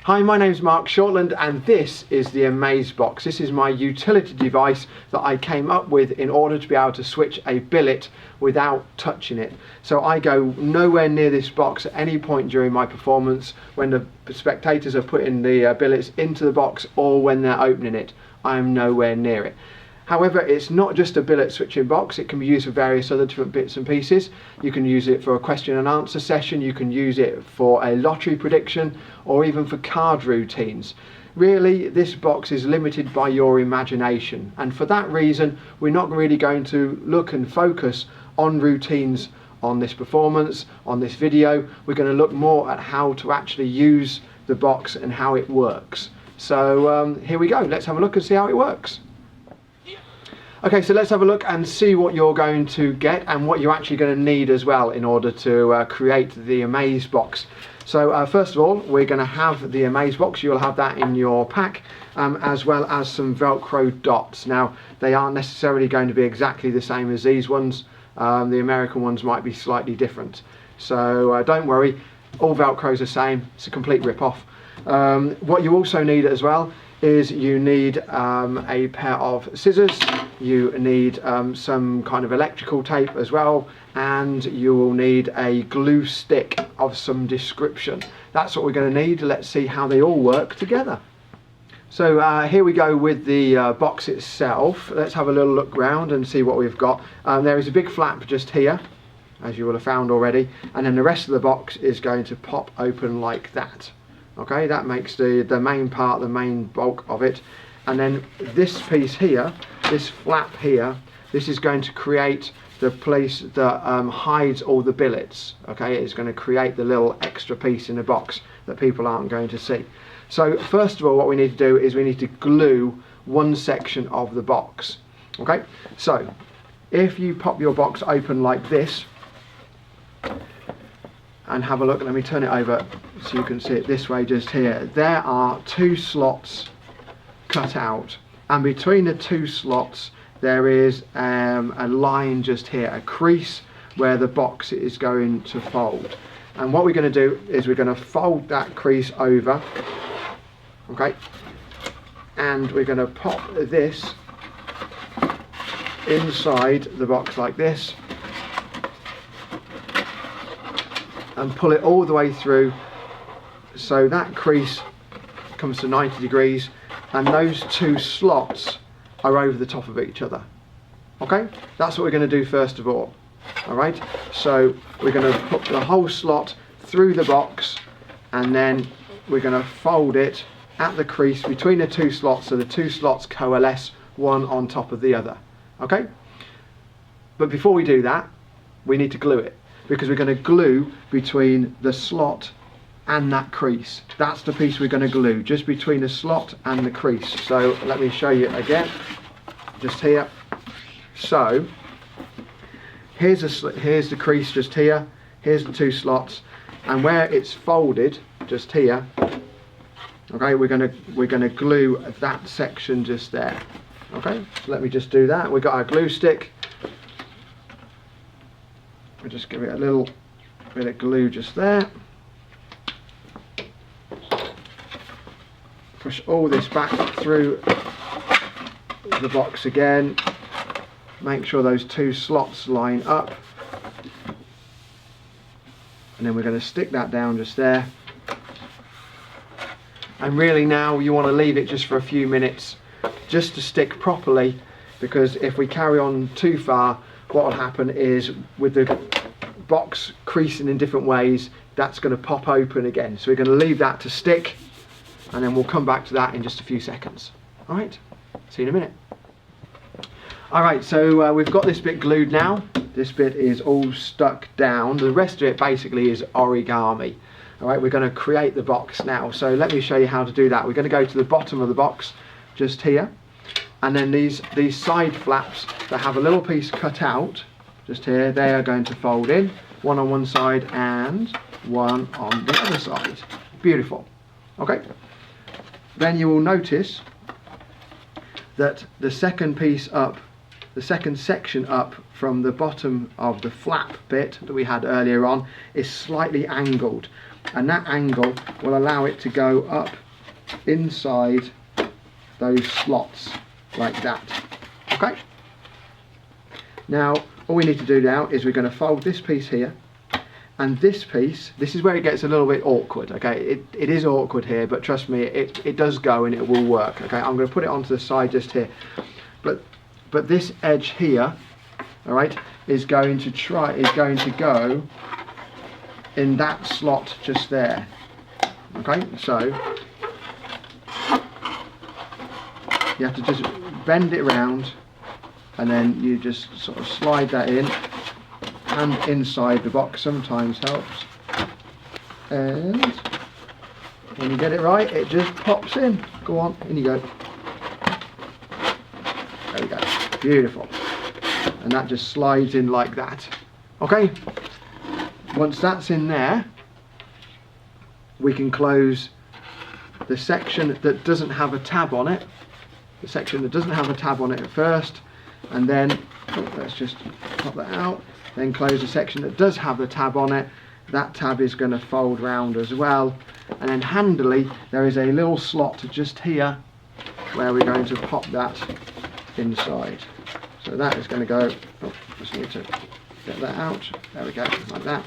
Hi, my name's Mark Shortland and this is the amazebox. This is my utility device that I came up with in order to be able to switch a billet without touching it. So I go nowhere near this box at any point during my performance when the spectators are putting the billets into the box or when they're opening it. I am nowhere near it. However, it's not just a billet switching box, it can be used for various other different bits and pieces. You can use it for a question and answer session, you can use it for a lottery prediction, or even for card routines. Really, this box is limited by your imagination, and for that reason, we're not really going to look and focus on routines on this performance, on this video. We're going to look more at how to actually use the box and how it works. So here we go, let's have a look and see how it works. Okay, so let's have a look and see what you're going to get and what you're actually going to need as well in order to create the amazebox. So first of all, we're going to have the amazebox. You'll have that in your pack, as well as some Velcro dots. Now, they aren't necessarily going to be exactly the same as these ones. The American ones might be slightly different. So don't worry, all Velcro's the same. It's a complete rip-off. What you also need as well is you need a pair of scissors, you need some kind of electrical tape as well, and you will need a glue stick of some description. That's what we're going to need. Let's see how they all work together. So here we go with the box itself. Let's have a little look round and see what we've got. There is a big flap just here, as you will have found already, and then the rest of the box is going to pop open like that. Okay, that makes the main part, the main bulk of it. And then this piece here, this flap here, this is going to create the place that hides all the billets. Okay, it's going to create the little extra piece in the box that people aren't going to see. So first of all, what we need to do is we need to glue one section of the box. Okay, so if you pop your box open like this, and have a look, let me turn it over so you can see it this way just here. There are two slots cut out, and between the two slots there is a line just here, a crease where the box is going to fold. And what we're going to do is we're going to fold that crease over, okay, and we're going to pop this inside the box like this and pull it all the way through so that crease comes to 90 degrees and those two slots are over the top of each other. Okay, that's what we're going to do first of all. Alright, so we're going to put the whole slot through the box and then we're going to fold it at the crease between the two slots so the two slots coalesce one on top of the other. Okay, but before we do that, we need to glue it, because we're going to glue between the slot and that crease. That's the piece we're going to glue, just between the slot and the crease. So let me show you again, just here. So here's the crease just here, here's the two slots, and where it's folded just here, okay, we're going to glue that section just there. Okay, so let me just do that. We've got our glue stick. We'll just give it a little bit of glue just there. Push all this back through the box again. Make sure those two slots line up. And then we're going to stick that down just there. And really now you want to leave it just for a few minutes just to stick properly, because if we carry on too far, what will happen is with the box creasing in different ways, that's going to pop open again. So we're going to leave that to stick and then we'll come back to that in just a few seconds. Alright, see you in a minute. Alright, so we've got this bit glued now. This bit is all stuck down. The rest of it basically is origami. Alright, we're going to create the box now. So let me show you how to do that. We're going to go to the bottom of the box just here. And then these side flaps that have a little piece cut out just here, they are going to fold in, one on one side and one on the other side. Beautiful. Okay, then you will notice that the second piece up, the second section up from the bottom of the flap bit that we had earlier on is slightly angled. and that angle will allow it to go up inside those slots like that. Okay, now all we need to do now is we're going to fold this piece here, and this piece, this is where it gets a little bit awkward. Okay, it is awkward here, but trust me, it does go and it will work. Okay, I'm going to put it onto the side just here, but this edge here, all right, is going to go in that slot just there. Okay, so you have to just bend it around, and then you just sort of slide that in, and inside the box sometimes helps, and when you get it right, it just pops in. Go on, in you go. There we go, beautiful. And that just slides in like that. Okay, once that's in there, we can close the section that doesn't have a tab on it, at first, and then let's just pop that out, then close the section that does have the tab on it. That tab is going to fold round as well, and then handily there is a little slot just here where we're going to pop that inside. So that is going to go, oh, just need to get that out, there we go, like that,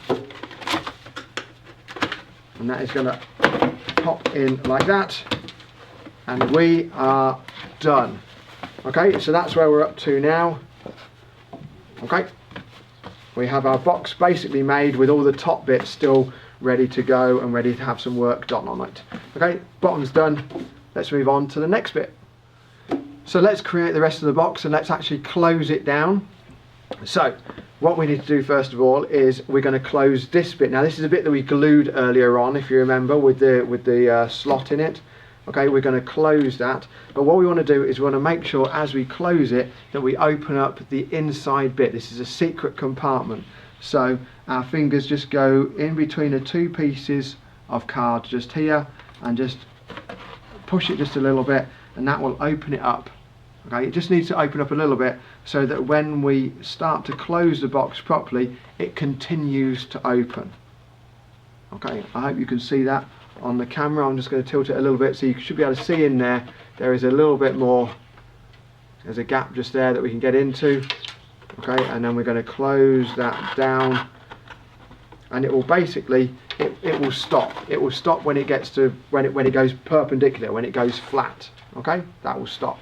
and that is going to pop in like that, and we are done. Okay, so that's where we're up to now. Okay, we have our box basically made with all the top bits still ready to go and ready to have some work done on it. Okay, bottom's done, let's move on to the next bit. So let's create the rest of the box and let's actually close it down. So what we need to do first of all is we're going to close this bit. Now this is a bit that we glued earlier on, if you remember, with the slot in it. Okay, we're going to close that, but what we want to do is we want to make sure as we close it that we open up the inside bit. This is a secret compartment, so our fingers just go in between the two pieces of card just here and just push it just a little bit, and that will open it up. Okay, it just needs to open up a little bit so that when we start to close the box properly, it continues to open. Okay, I hope you can see that on the camera. I'm just going to tilt it a little bit so you should be able to see in there. There is a little bit more, there's a gap just there that we can get into. Okay, and then we're going to close that down, and it will basically, it will stop. It will stop when it gets to, when it goes perpendicular, when it goes flat. Okay, that will stop.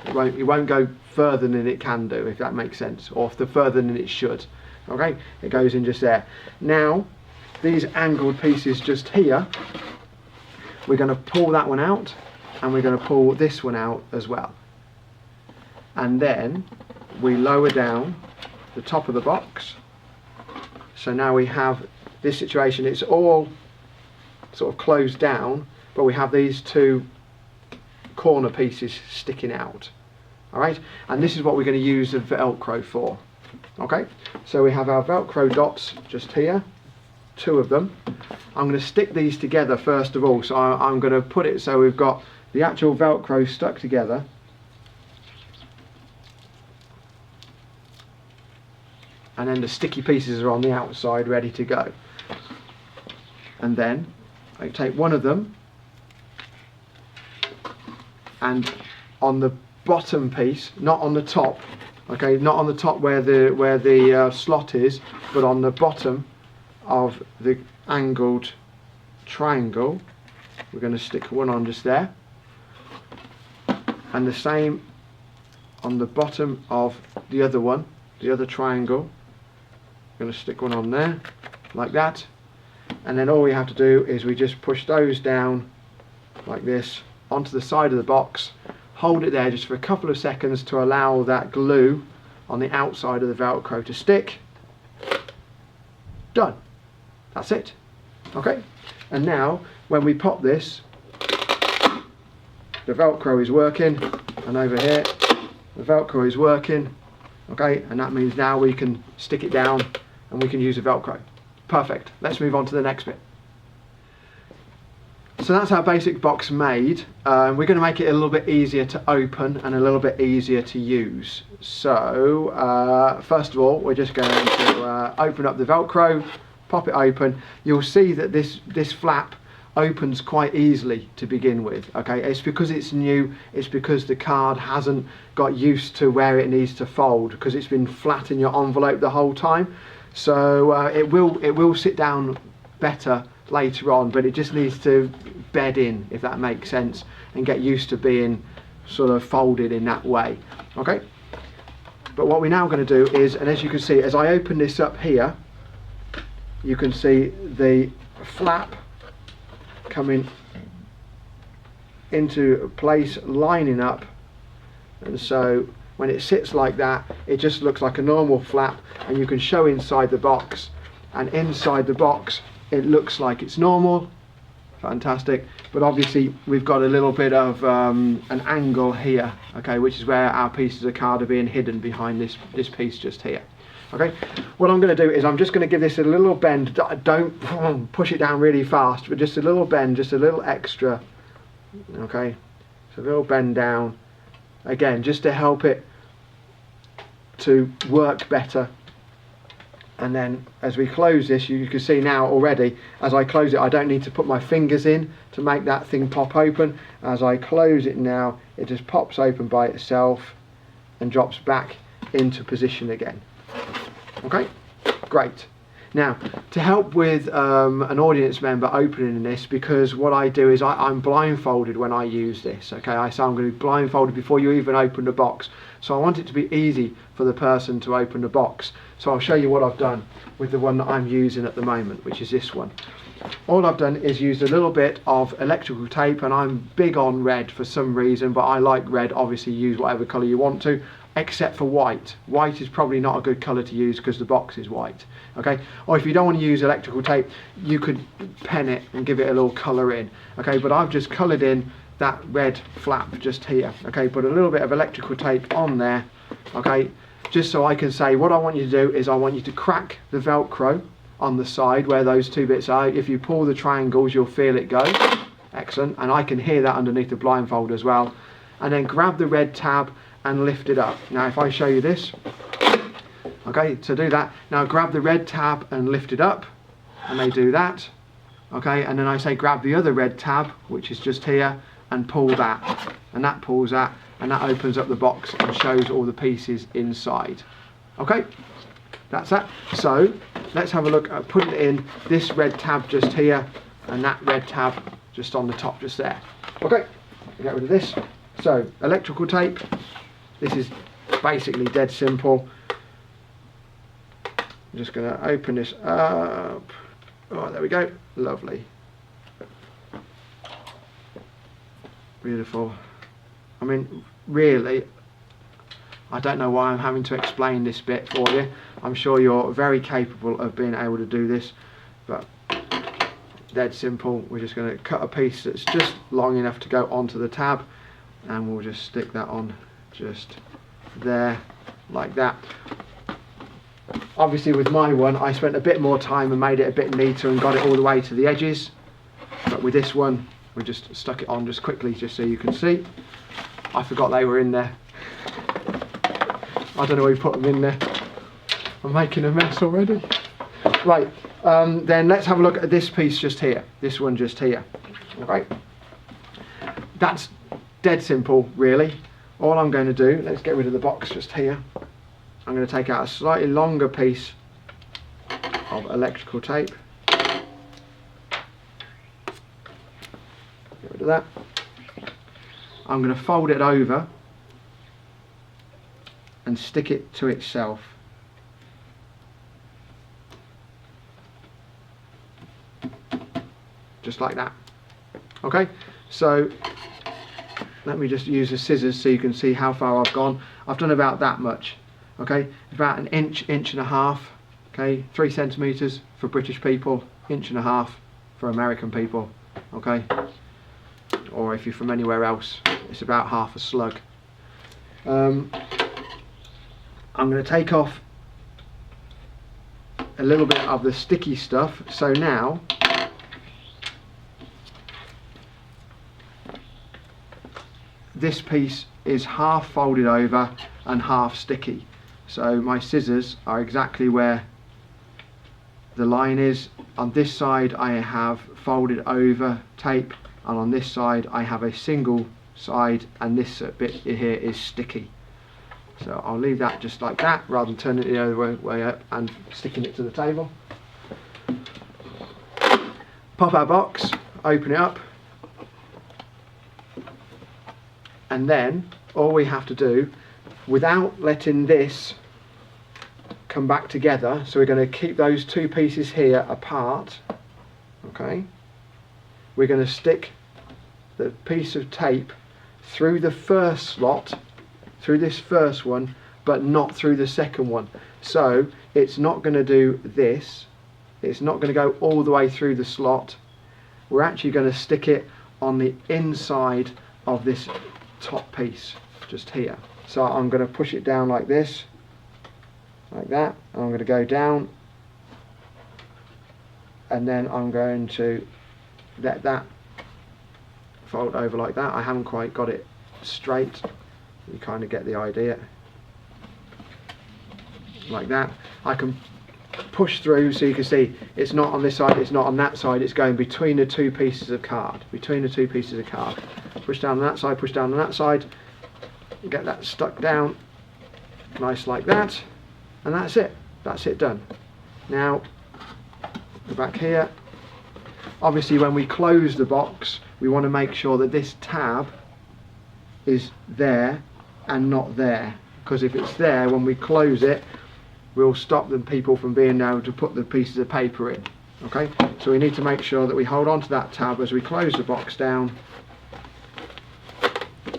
It won't go further than it can do, if that makes sense, or further than it should. Okay, it goes in just there. Now these angled pieces just here, we're going to pull that one out, and we're going to pull this one out as well, and then we lower down the top of the box. So now we have this situation, it's all sort of closed down, but we have these two corner pieces sticking out. Alright, and this is what we're going to use the Velcro for. Okay, so we have our Velcro dots just here, 2 of them. I'm going to stick these together first of all, so I'm going to put it so we've got the actual Velcro stuck together, and then the sticky pieces are on the outside ready to go. And then I take one of them, and on the bottom piece, not on the top, okay, not on the top where the slot is, but on the bottom of the angled triangle, we're going to stick one on just there, and the same on the bottom of the other one, the other triangle. We're going to stick one on there like that, and then all we have to do is we just push those down like this onto the side of the box, hold it there just for a couple of seconds to allow that glue on the outside of the Velcro to stick. Done. That's it. Okay, and now when we pop this, the Velcro is working, and over here the Velcro is working. Okay, and that means now we can stick it down and we can use the Velcro. Perfect. Let's move on to the next bit. So that's our basic box made. We're going to make it a little bit easier to open and a little bit easier to use. So first of all, we're just going to open up the Velcro, pop it open, you'll see that this flap opens quite easily to begin with. Okay, it's because it's new, it's because the card hasn't got used to where it needs to fold, because it's been flat in your envelope the whole time. So it will sit down better later on, but it just needs to bed in, if that makes sense, and get used to being sort of folded in that way. Okay, but what we're now going to do is, and as you can see, as I open this up here, you can see the flap coming into place, lining up, and so when it sits like that, it just looks like a normal flap, and you can show inside the box, and inside the box it looks like it's normal. Fantastic. But obviously we've got a little bit of an angle here, okay, which is where our pieces of card are being hidden behind this piece just here. Okay, what I'm going to do is I'm just going to give this a little bend. Don't push it down really fast, but just a little bend, just a little extra. Okay, so a little bend down again, just to help it to work better. And then as we close this, you can see now already, as I close it, I don't need to put my fingers in to make that thing pop open. As I close it now, it just pops open by itself and drops back into position again. Okay, great. Now, to help with an audience member opening this, because what I do is I'm blindfolded when I use this, okay? So I'm going to be blindfolded before you even open the box. So I want it to be easy for the person to open the box. So I'll show you what I've done with the one that I'm using at the moment, which is this one. All I've done is used a little bit of electrical tape, and I'm big on red for some reason, but I like red. Obviously use whatever colour you want to, except for white. White is probably not a good colour to use because the box is white. Okay, or if you don't want to use electrical tape, you could pen it and give it a little colour in. Okay, but I've just coloured in that red flap just here. Okay, put a little bit of electrical tape on there. Okay, just so I can say what I want you to do is I want you to crack the Velcro on the side where those two bits are. If you pull the triangles, you'll feel it go. Excellent, and I can hear that underneath the blindfold as well. And then grab the red tab and lift it up. Now if I show you this, okay, to do that, now grab the red tab and lift it up, and they do that. Okay, and then I say grab the other red tab, which is just here, and pull that, and that pulls that, and that opens up the box and shows all the pieces inside. Okay, that's that. So let's have a look at putting it in this red tab just here, and that red tab just on the top just there. Okay, get rid of this. So electrical tape, this is basically dead simple. I'm just going to open this up. Oh, there we go, lovely, beautiful. I mean, really, I don't know why I'm having to explain this bit for you. I'm sure you're very capable of being able to do this, but dead simple. We're just going to cut a piece that's just long enough to go onto the tab, and we'll just stick that on just there, like that. Obviously with my one, I spent a bit more time and made it a bit neater and got it all the way to the edges, but with this one, we just stuck it on just quickly, just so you can see. I forgot they were in there. I don't know where we put them in there. I'm making a mess already. Right, then let's have a look at this piece just here. This one just here. Okay. That's dead simple, really. All I'm going to do, let's get rid of the box just here. I'm going to take out a slightly longer piece of electrical tape. Get rid of that. I'm going to fold it over and stick it to itself. Just like that. Okay, so let me just use the scissors so you can see how far I've gone. I've done about that much. Okay, about an inch, inch and a half. Okay, 3 centimeters for British people, inch and a half for American people. Okay, or if you're from anywhere else, it's about half a slug. I'm going to take off a little bit of the sticky stuff. So now this piece is half folded over and half sticky. So my scissors are exactly where the line is. On this side I have folded over tape, and on this side I have a single side, and this bit here is sticky. So I'll leave that just like that rather than turning it the other way up and sticking it to the table. Pop our box, open it up, and then all we have to do, without letting this come back together, so we're going to keep those two pieces here apart, okay, we're going to stick the piece of tape through the first slot, through this first one, but not through the second one. So it's not going to do this, it's not going to go all the way through the slot. We're actually going to stick it on the inside of this top piece just here. So I'm going to push it down like this, like that, and I'm going to go down, and then I'm going to let that fold over like that. I haven't quite got it straight, you kind of get the idea, like that. I can push through so you can see it's not on this side, it's not on that side, it's going between the two pieces of card, push down on that side, push down on that side, get that stuck down nice like that, and that's it done. Now go back here. Obviously when we close the box we want to make sure that this tab is there and not there, because if it's there when we close it we'll stop the people from being able to put the pieces of paper in. Okay, so we need to make sure that we hold on to that tab as we close the box down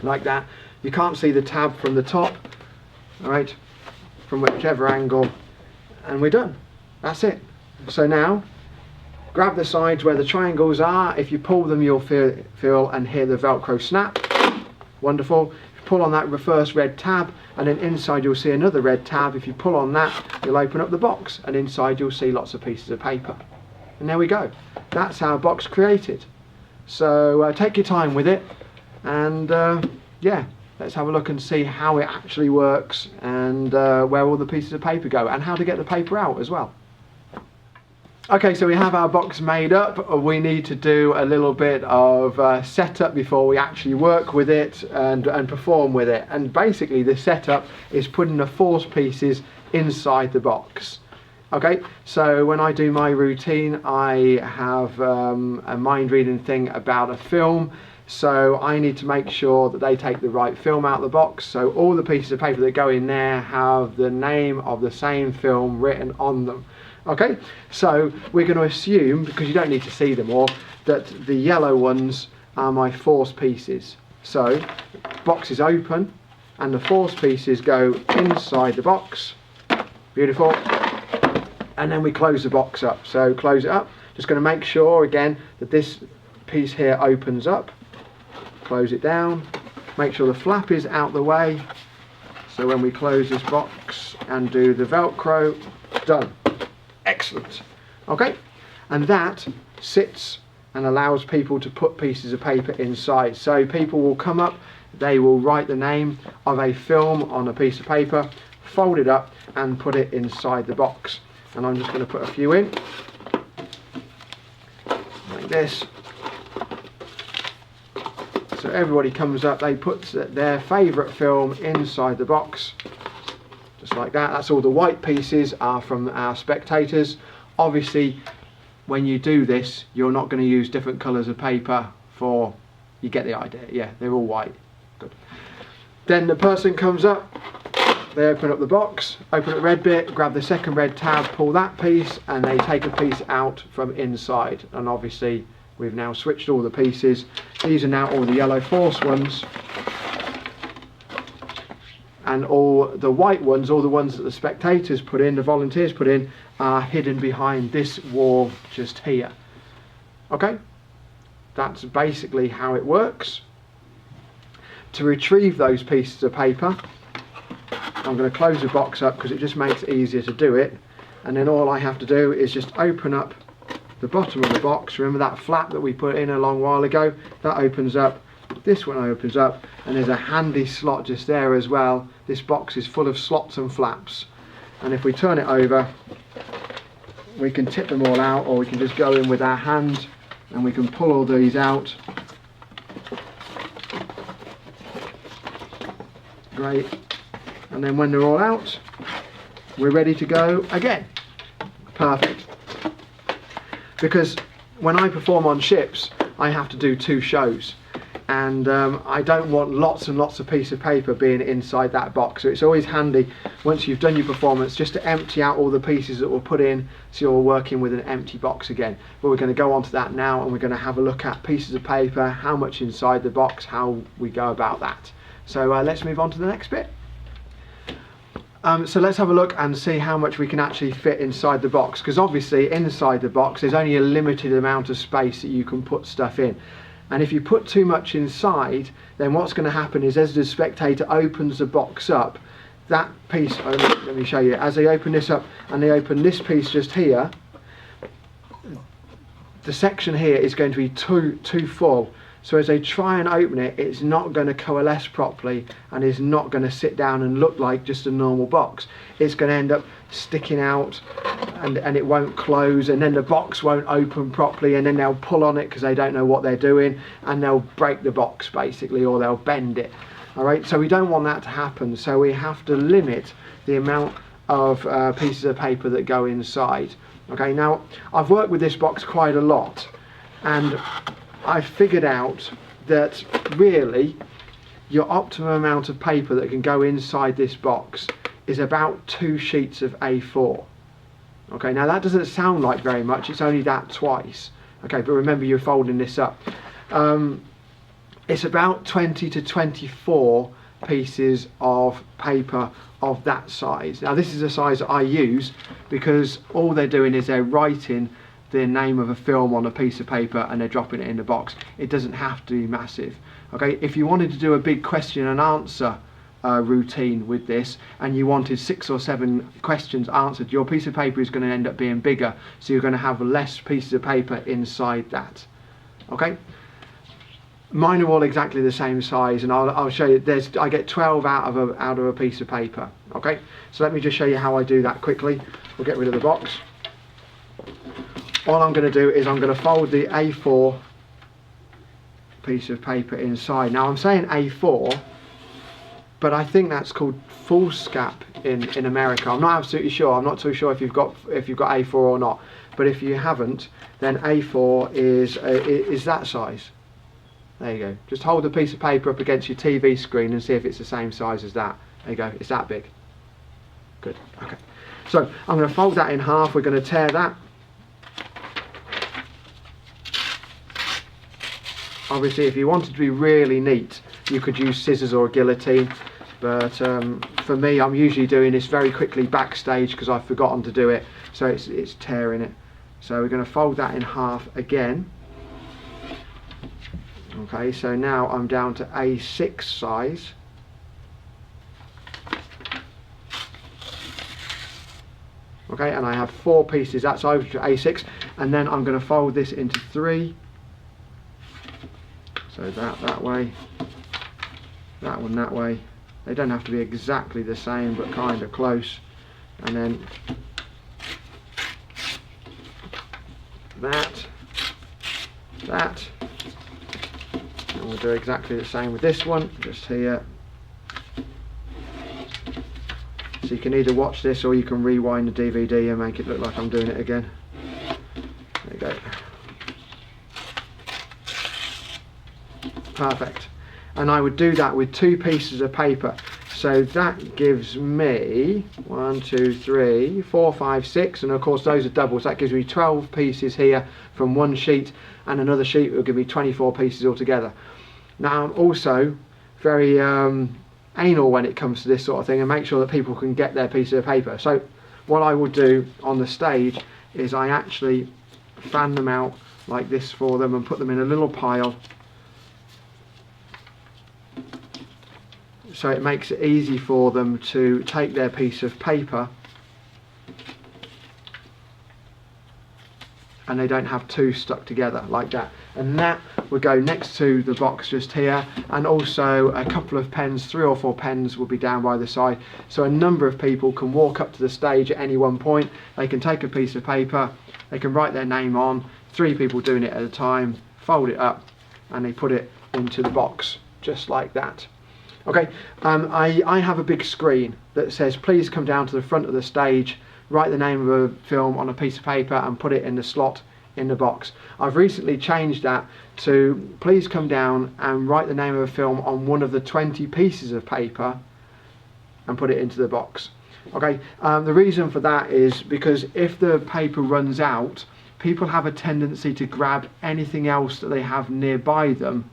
like that. You can't see the tab from the top, alright, from whichever angle, and we're done. That's it. So now grab the sides where the triangles are. If you pull them you'll feel and hear the Velcro snap. Wonderful. Pull on that first red tab, and then inside you'll see another red tab. If you pull on that you'll open up the box, and inside you'll see lots of pieces of paper. And there we go. That's our box created. So take your time with it, and yeah, let's have a look and see how it actually works, and where all the pieces of paper go, and how to get the paper out as well. Okay, so we have our box made up. We need to do a little bit of setup before we actually work with it and perform with it. And basically the setup is putting the force pieces inside the box. Okay, so when I do my routine I have a mind reading thing about a film. So I need to make sure that they take the right film out of the box. So all the pieces of paper that go in there have the name of the same film written on them. Okay, so we're going to assume, because you don't need to see them all, that the yellow ones are my force pieces. So box is open and the force pieces go inside the box. Beautiful. And then we close the box up. So close it up. Just going to make sure again that this piece here opens up. Close it down. Make sure the flap is out the way. So when we close this box and do the Velcro, done. Excellent. Okay, and that sits and allows people to put pieces of paper inside. So people will come up, they will write the name of a film on a piece of paper, fold it up and put it inside the box. And I'm just going to put a few in like this. So everybody comes up, they put their favourite film inside the box. Just like that. That's all the white pieces are from our spectators. Obviously when you do this you're not going to use different colours of paper, for you get the idea. Yeah, they're all white. Good. Then the person comes up, they open up the box, open up the red bit, grab the second red tab, pull that piece, and they take a piece out from inside. And obviously we've now switched all the pieces. These are now all the yellow force ones. And all the white ones, all the ones that the spectators put in, the volunteers put in, are hidden behind this wall just here. Okay, that's basically how it works. To retrieve those pieces of paper, I'm going to close the box up because it just makes it easier to do it. And then all I have to do is just open up the bottom of the box. Remember that flap that we put in a long while ago? That opens up. This one opens up, and there's a handy slot just there as well. This box is full of slots and flaps, and if we turn it over we can tip them all out, or we can just go in with our hand and we can pull all these out. Great. And then when they're all out, we're ready to go again. Perfect. Because when I perform on ships, I have to do 2 shows, and I don't want lots and lots of piece of paper being inside that box. So it's always handy, once you've done your performance, just to empty out all the pieces that we'll put in, so you're working with an empty box again. But we're going to go on to that now, and we're going to have a look at pieces of paper, how much inside the box, how we go about that. So let's move on to the next bit. So let's have a look and see how much we can actually fit inside the box, because obviously inside the box there's only a limited amount of space that you can put stuff in, and if you put too much inside, then what's going to happen is, as the spectator opens the box up, that piece, let me show you, as they open this up and they open this piece just here, the section here is going to be too full. So as they try and open it, it's not going to coalesce properly and is not going to sit down and look like just a normal box. It's going to end up sticking out, and it won't close, and then the box won't open properly, and then they'll pull on it because they don't know what they're doing, and they'll break the box basically, or they'll bend it. Alright, so we don't want that to happen, so we have to limit the amount of pieces of paper that go inside. Okay, now I've worked with this box quite a lot, and I figured out that really your optimum amount of paper that can go inside this box is about 2 sheets of A4. Okay, now that doesn't sound like very much, it's only that twice. Okay, but remember, you're folding this up. It's about 20 to 24 pieces of paper of that size. Now this is the size that I use, because all they're doing is they're writing the name of a film on a piece of paper and they're dropping it in the box. It doesn't have to be massive. Okay, if you wanted to do a big question and answer routine with this, and you wanted 6 or 7 questions answered, your piece of paper is going to end up being bigger, so you're going to have less pieces of paper inside that. Okay, mine are all exactly the same size, and I'll show you. I get 12 out of a piece of paper. Okay, so let me just show you how I do that quickly. We'll get rid of the box. All I'm going to do is I'm going to fold the A4 piece of paper inside. Now I'm saying A4, but I think that's called foolscap in America. I'm not absolutely sure. I'm not too sure if you've got A4 or not. But if you haven't, then A4 is that size. There you go. Just hold the piece of paper up against your TV screen and see if it's the same size as that. There you go. It's that big. Good. Okay. So I'm going to fold that in half. We're going to tear that. Obviously, if you wanted to be really neat, you could use scissors or a guillotine, but for me, I'm usually doing this very quickly backstage because I've forgotten to do it, so it's tearing it. So we're going to fold that in half again. Okay, so now I'm down to A6 size. Okay, and I have 4 pieces that size, which are A6, and then I'm going to fold this into 3. So that way, that one that way. They don't have to be exactly the same, but kind of close. And then that, and we'll do exactly the same with this one, just here. So you can either watch this or you can rewind the DVD and make it look like I'm doing it again. There you go. Perfect. And I would do that with 2 pieces of paper. So that gives me 1, 2, 3, 4, 5, 6, and of course those are doubles. That gives me 12 pieces here from one sheet, and another sheet will give me 24 pieces altogether. Now I'm also very anal when it comes to this sort of thing, and make sure that people can get their piece of paper. So what I will do on the stage is I actually fan them out like this for them and put them in a little pile, so it makes it easy for them to take their piece of paper and they don't have 2 stuck together like that. And that will go next to the box just here, and also a couple of pens, 3 or 4 pens will be down by the side, so a number of people can walk up to the stage at any one point. They can take a piece of paper, they can write their name on, 3 people doing it at a time, fold it up, and they put it into the box just like that. Okay, I have a big screen that says please come down to the front of the stage, write the name of a film on a piece of paper and put it in the slot in the box. I've recently changed that to please come down and write the name of a film on one of the 20 pieces of paper and put it into the box. Okay, the reason for that is because if the paper runs out, people have a tendency to grab anything else that they have nearby them,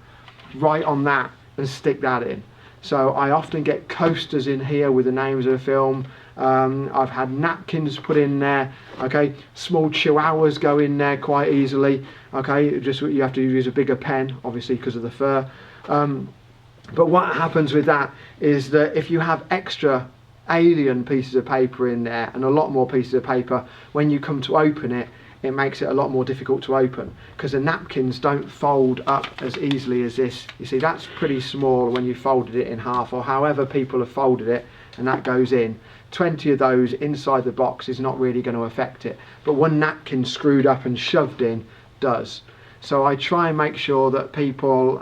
write on that and stick that in. So I often get coasters in here with the names of the film. I've had napkins put in there. Okay, small chihuahuas go in there quite easily. Okay, just you have to use a bigger pen, obviously because of the fur. But what happens with that is that if you have extra alien pieces of paper in there and a lot more pieces of paper, when you come to open it, it makes it a lot more difficult to open because the napkins don't fold up as easily as this. You see, that's pretty small when you folded it in half, or however people have folded it, and that goes in. 20 of those inside the box is not really going to affect it, but one napkin screwed up and shoved in does. So I try and make sure that people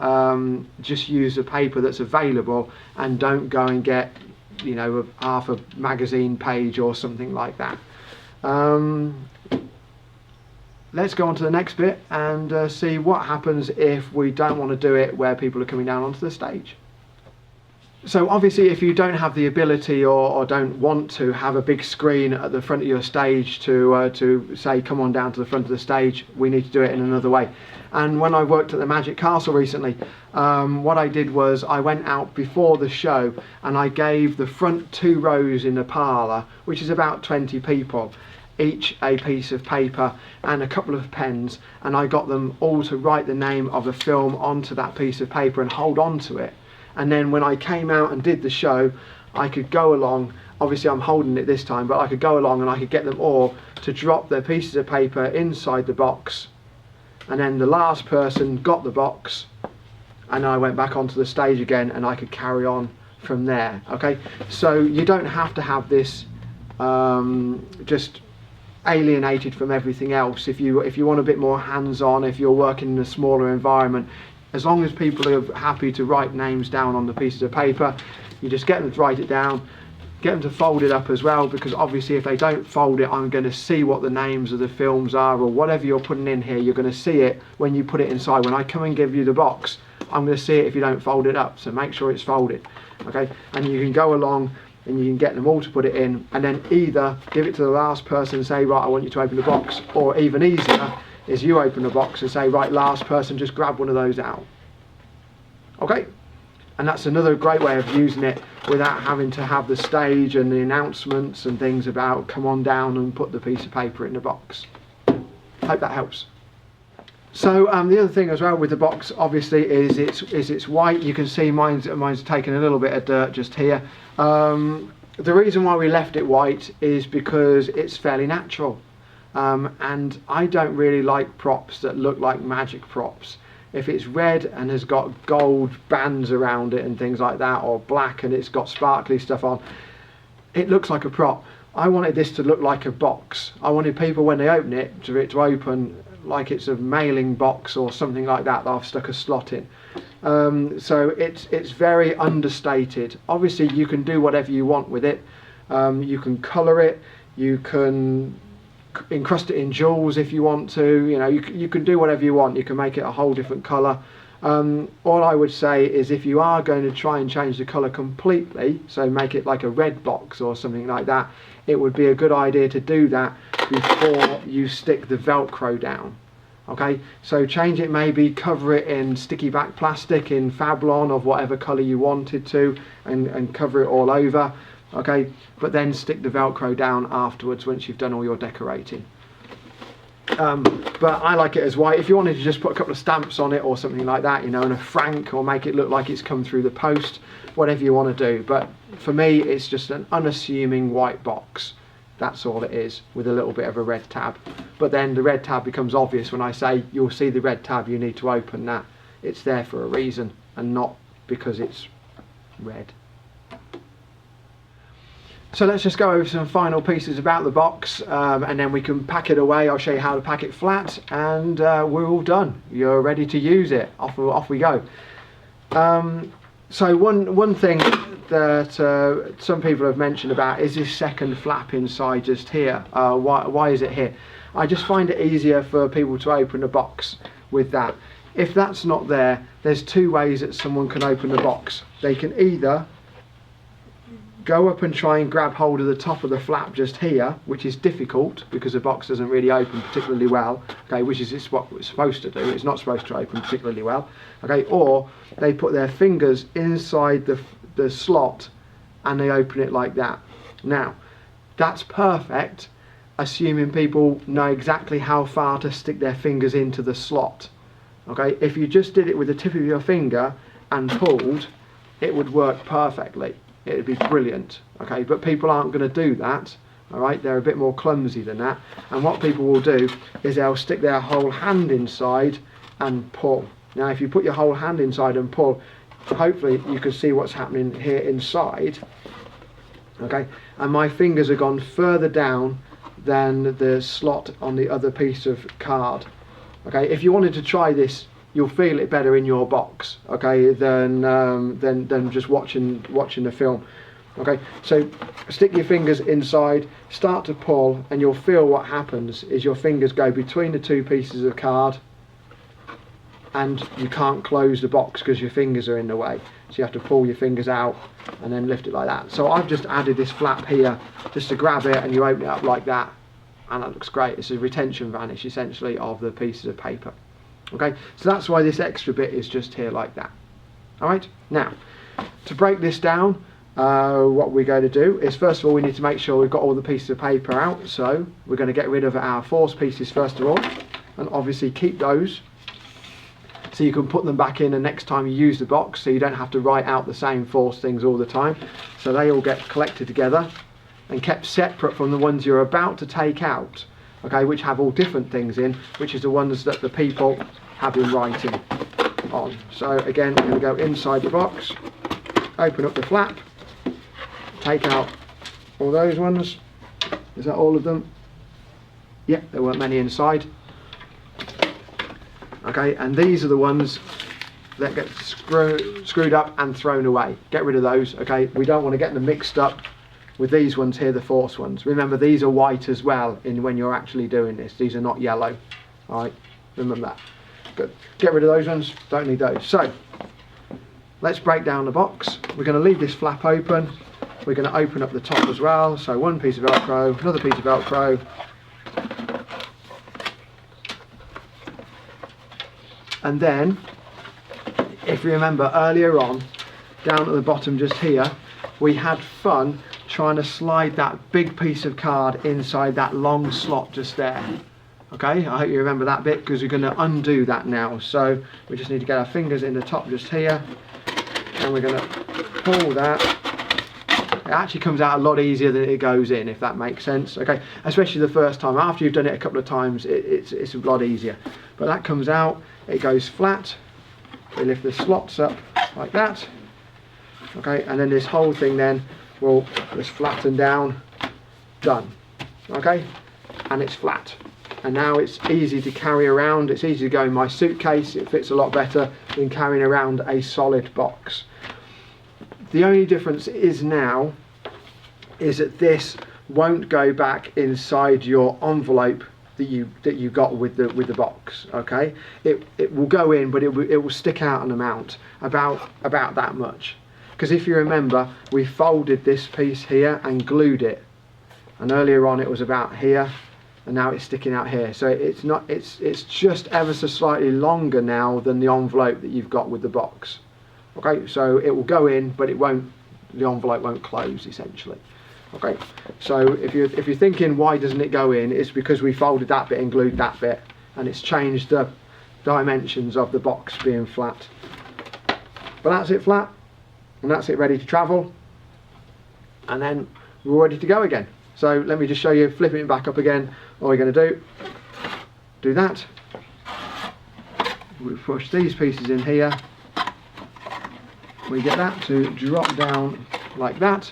just use the paper that's available and don't go and get, you know, half a magazine page or something like that. Let's go on to the next bit and see what happens if we don't want to do it where people are coming down onto the stage. So obviously if you don't have the ability or don't want to have a big screen at the front of your stage to say come on down to the front of the stage, we need to do it in another way. And when I worked at the Magic Castle recently, what I did was I went out before the show and I gave the front 2 rows in the parlour, which is about 20 people, each a piece of paper and a couple of pens, and I got them all to write the name of the film onto that piece of paper and hold on to it. And then when I came out and did the show, I could go along, obviously I'm holding it this time, but I could go along and I could get them all to drop their pieces of paper inside the box, and then the last person got the box and I went back onto the stage again and I could carry on from there. Okay, so you don't have to have this just alienated from everything else. If you want a bit more hands-on, if you're working in a smaller environment, as long as people are happy to write names down on the pieces of paper, you just get them to write it down, get them to fold it up as well, because obviously if they don't fold it, I'm going to see what the names of the films are, or whatever you're putting in here, you're going to see it when you put it inside. When I come and give you the box, I'm going to see it if you don't fold it up, so make sure it's folded. Okay, and you can go along and you can get them all to put it in, and then either give it to the last person and say, right, I want you to open the box, or even easier is you open the box and say, right, last person, just grab one of those out. Okay, and that's another great way of using it without having to have the stage and the announcements and things about come on down and put the piece of paper in the box. Hope that helps. So the other thing as well with the box obviously is it's white. You can see mine's taken a little bit of dirt just here. The reason why we left it white is because it's fairly natural, and I don't really like props that look like magic props. If it's red and has got gold bands around it and things like that, or black and it's got sparkly stuff on, it looks like a prop. I wanted this to look like a box. I wanted people when they open it to open like it's a mailing box or something like that I've stuck a slot in. So it's very understated. Obviously you can do whatever you want with it. You can colour it, you can encrust it in jewels if you want to, you know, you can do whatever you want. You can make it a whole different colour. All I would say is if you are going to try and change the colour completely, so make it like a red box or something like that, it would be a good idea to do that before you stick the Velcro down. Okay, so change it, maybe cover it in sticky back plastic, in Fablon of whatever colour you wanted to, and cover it all over. Okay, but then stick the Velcro down afterwards once you've done all your decorating. But I like it as white. If you wanted to just put a couple of stamps on it or something like that, you know, and a frank, or make it look like it's come through the post, whatever you want to do. But for me, it's just an unassuming white box. That's all it is, with a little bit of a red tab. But then the red tab becomes obvious when I say you'll see the red tab, you need to open that it's there for a reason and not because it's red. So let's just go over some final pieces about the box, and then we can pack it away. I'll show you how to pack it flat, and we're all done. You're ready to use it. Off we go. So one thing that some people have mentioned about is this second flap inside just here. Why is it here? I just find it easier for people to open the box with that. If that's not there, there's two ways that someone can open the box. They can either go up and try and grab hold of the top of the flap just here, which is difficult because the box doesn't really open particularly well, okay, which is what it's supposed to do. It's not supposed to open particularly well, okay, or they put their fingers inside the slot and they open it like that. Now, that's perfect, assuming people know exactly how far to stick their fingers into the slot, okay. If you just did it with the tip of your finger and pulled, it would work perfectly. It'd be brilliant, okay, but people aren't going to do that, all right. They're a bit more clumsy than that, and what people will do is they'll stick their whole hand inside and pull. Now if you put your whole hand inside and pull, hopefully you can see what's happening here inside, okay, and my fingers have gone further down than the slot on the other piece of card, okay. If you wanted to try this, you'll feel it better in your box, okay, than just watching the film, okay. So stick your fingers inside, start to pull, and you'll feel what happens is your fingers go between the two pieces of card, and you can't close the box because your fingers are in the way. So you have to pull your fingers out and then lift it like that. So I've just added this flap here just to grab it, and you open it up like that, and that looks great. It's a retention vanish essentially of the pieces of paper. Okay, so that's why this extra bit is just here like that. Alright, now to break this down, what we're going to do is first of all we need to make sure we've got all the pieces of paper out. So we're going to get rid of our force pieces first of all, and obviously keep those so you can put them back in the next time you use the box, so you don't have to write out the same force things all the time. So they all get collected together and kept separate from the ones you're about to take out, okay, which have all different things in, which is the ones that the people have been writing on. So again, we're going to go inside the box, open up the flap, take out all those ones. Is that all of them? Yeah, there weren't many inside. Okay, and these are the ones that get screwed up and thrown away. Get rid of those, okay. We don't want to get them mixed up with these ones here, the force ones. Remember, these are white as well when you're actually doing this. These are not yellow. Alright, remember that. Good. Get rid of those ones, don't need those. So, let's break down the box. We're going to leave this flap open. We're going to open up the top as well. So one piece of Velcro, another piece of Velcro. And then, if you remember earlier on, down at the bottom just here, we had fun trying to slide that big piece of card inside that long slot just there. Okay, I hope you remember that bit because we're going to undo that now. So we just need to get our fingers in the top just here, and we're going to pull that. It actually comes out a lot easier than it goes in, if that makes sense. Okay, especially the first time. After you've done it a couple of times, it's a lot easier. But that comes out, it goes flat. We lift the slots up like that. Okay, and then this whole thing then will just flatten down. Done. Okay, and it's flat. And now it's easy to carry around. It's easy to go in my suitcase. It fits a lot better than carrying around a solid box. The only difference is now is that this won't go back inside your envelope that you got with the box. Okay, it will go in, but it will stick out an amount about that much. Because if you remember, we folded this piece here and glued it, and earlier on it was about here, and now it's sticking out here. So it's just ever so slightly longer now than the envelope that you've got with the box. Okay, so it will go in, but the envelope won't close essentially. Okay, so if you're thinking why doesn't it go in, it's because we folded that bit and glued that bit, and it's changed the dimensions of the box being flat. But that's it flat, and that's it ready to travel, and then we're ready to go again. So let me just show you flipping it back up again. All we're going to do that, we push these pieces in here, we get that to drop down like that.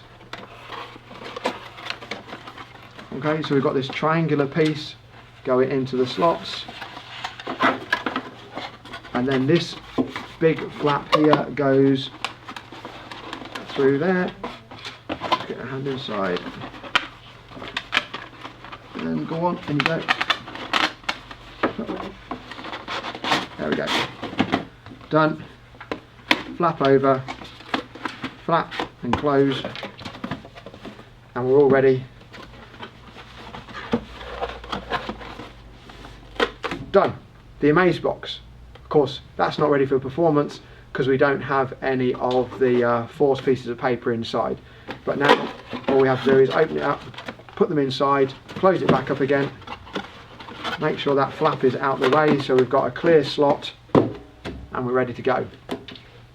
Okay, so we've got this triangular piece going into the slots, and then this big flap here goes through there. Get a hand inside, and then go on, and you go. There we go. Done. Flap over, flap and close, and we're all ready. Done. The amazebox. Of course, that's not ready for performance because we don't have any of the forced pieces of paper inside. But now all we have to do is open it up, put them inside, close it back up again, make sure that flap is out the way so we've got a clear slot, and we're ready to go.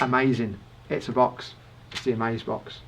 Amazing. It's a box. It's the amazebox.